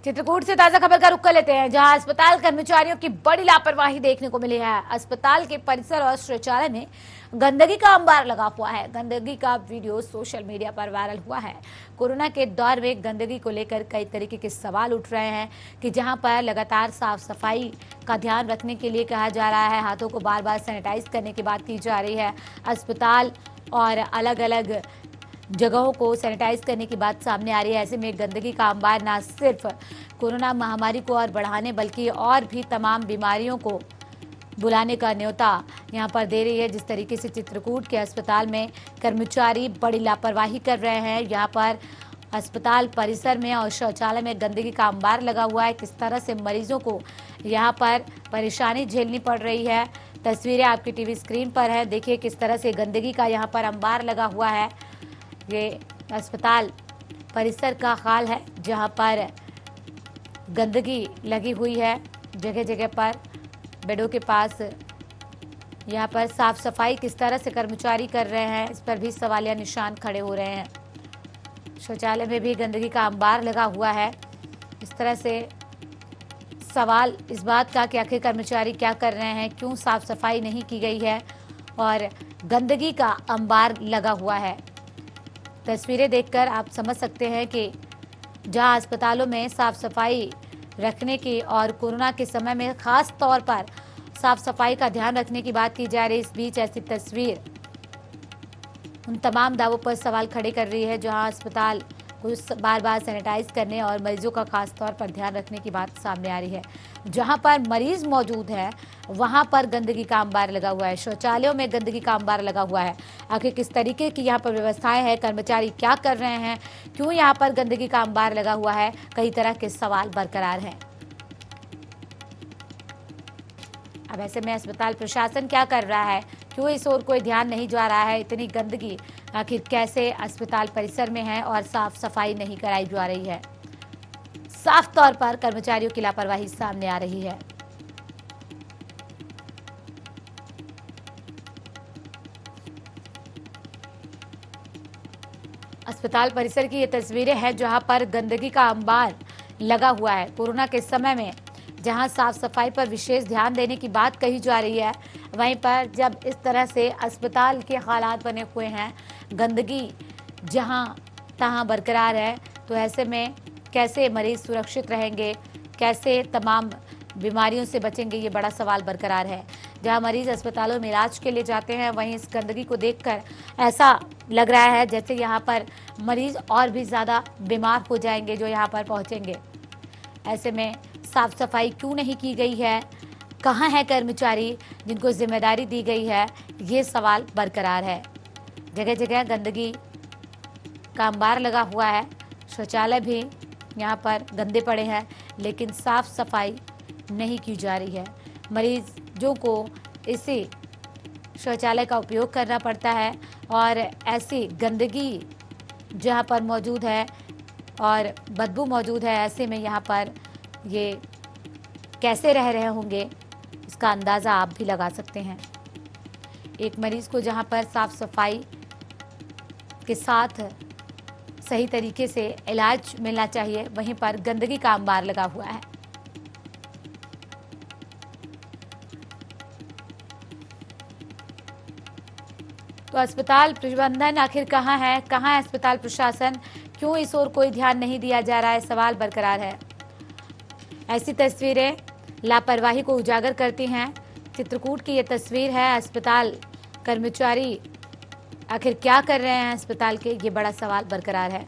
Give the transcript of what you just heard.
चित्रकूट से ताजा खबर का रुख कर लेते हैं, जहां अस्पताल कर्मचारियों की बड़ी लापरवाही देखने को मिली है। अस्पताल के परिसर और शौचालय में गंदगी का अंबार लगा हुआ है। गंदगी का वीडियो सोशल मीडिया पर वायरल हुआ है। कोरोना के दौर में गंदगी को लेकर कई तरीके के सवाल उठ रहे हैं कि जहां पर लगातार साफ सफाई का ध्यान रखने के लिए कहा जा रहा है, हाथों को बार बार सैनिटाइज करने की बात की जा रही है। अस्पताल और अलग अलग जगहों को सैनिटाइज करने की बात सामने आ रही है। ऐसे में गंदगी का अंबार न सिर्फ कोरोना महामारी को और बढ़ाने बल्कि और भी तमाम बीमारियों को बुलाने का न्योता यहां पर दे रही है। जिस तरीके से चित्रकूट के अस्पताल में कर्मचारी बड़ी लापरवाही कर रहे हैं, यहां पर अस्पताल परिसर में और शौचालय में गंदगी का अंबार लगा हुआ है। किस तरह से मरीजों को यहां पर परेशानी झेलनी पड़ रही है, तस्वीरें आपकी टीवी स्क्रीन पर है। देखिए किस तरह से गंदगी का यहां पर अंबार लगा हुआ है। ये अस्पताल परिसर का हाल है, जहां पर गंदगी लगी हुई है जगह जगह पर, बेडों के पास। यहाँ पर साफ सफाई किस तरह से कर्मचारी कर रहे हैं, इस पर भी सवालिया निशान खड़े हो रहे हैं। शौचालय में भी गंदगी का अंबार लगा हुआ है। इस तरह से सवाल इस बात का कि आखिर कर्मचारी क्या कर रहे हैं, क्यों साफ सफाई नहीं की गई है और गंदगी का अंबार लगा हुआ है। तस्वीरें देखकर आप समझ सकते हैं कि जहां अस्पतालों में साफ सफाई रखने की और कोरोना के समय में खास तौर पर साफ सफाई का ध्यान रखने की बात की जा रही है, इस बीच ऐसी तस्वीर उन तमाम दावों पर सवाल खड़े कर रही है जहां अस्पताल को बार बार सैनिटाइज करने और मरीजों का खास तौर पर ध्यान रखने की बात सामने आ रही है। जहां पर मरीज मौजूद है वहां पर गंदगी का अंबार लगा हुआ है, शौचालयों में गंदगी का अंबार लगा हुआ है। आखिर किस तरीके की यहाँ पर व्यवस्थाएं हैं, कर्मचारी क्या कर रहे हैं, क्यों यहाँ पर गंदगी का अंबार लगा हुआ है, कई तरह के सवाल बरकरार हैं। अब ऐसे में अस्पताल प्रशासन क्या कर रहा है, क्यों इस ओर कोई ध्यान नहीं जा रहा है, इतनी गंदगी आखिर कैसे अस्पताल परिसर में है और साफ सफाई नहीं कराई जा रही है। साफ तौर पर कर्मचारियों की लापरवाही सामने आ रही है। अस्पताल परिसर की ये तस्वीरें हैं जहां पर गंदगी का अंबार लगा हुआ है। कोरोना के समय में जहां साफ सफाई पर विशेष ध्यान देने की बात कही जा रही है, वहीं पर जब इस तरह से अस्पताल के हालात बने हुए हैं, गंदगी जहां तहां बरकरार है, तो ऐसे में कैसे मरीज सुरक्षित रहेंगे, कैसे तमाम बीमारियों से बचेंगे, ये बड़ा सवाल बरकरार है। जहां मरीज अस्पतालों में इलाज के लिए जाते हैं, वहीं इस गंदगी को देखकर ऐसा लग रहा है जैसे यहाँ पर मरीज और भी ज़्यादा बीमार हो जाएंगे जो यहाँ पर पहुँचेंगे। ऐसे में साफ सफाई क्यों नहीं की गई है, कहाँ है कर्मचारी जिनको जिम्मेदारी दी गई है, ये सवाल बरकरार है। जगह जगह गंदगी का अंबार लगा हुआ है, शौचालय भी यहाँ पर गंदे पड़े हैं, लेकिन साफ सफाई नहीं की जा रही है। मरीजों को इसी शौचालय का उपयोग करना पड़ता है और ऐसी गंदगी जहाँ पर मौजूद है और बदबू मौजूद है, ऐसे में यहाँ पर ये कैसे रह रहे होंगे, इसका अंदाज़ा आप भी लगा सकते हैं। एक मरीज को जहाँ पर साफ सफाई के साथ सही तरीके से इलाज मिलना चाहिए, वहीं पर गंदगी का अंबार लगा हुआ है। तो अस्पताल प्रबंधन आखिर कहाँ है अस्पताल प्रशासन, क्यों इस ओर कोई ध्यान नहीं दिया जा रहा है, सवाल बरकरार है। ऐसी तस्वीरें लापरवाही को उजागर करती हैं। चित्रकूट की ये तस्वीर है, अस्पताल कर्मचारी आखिर क्या कर रहे हैं अस्पताल के, ये बड़ा सवाल बरकरार है।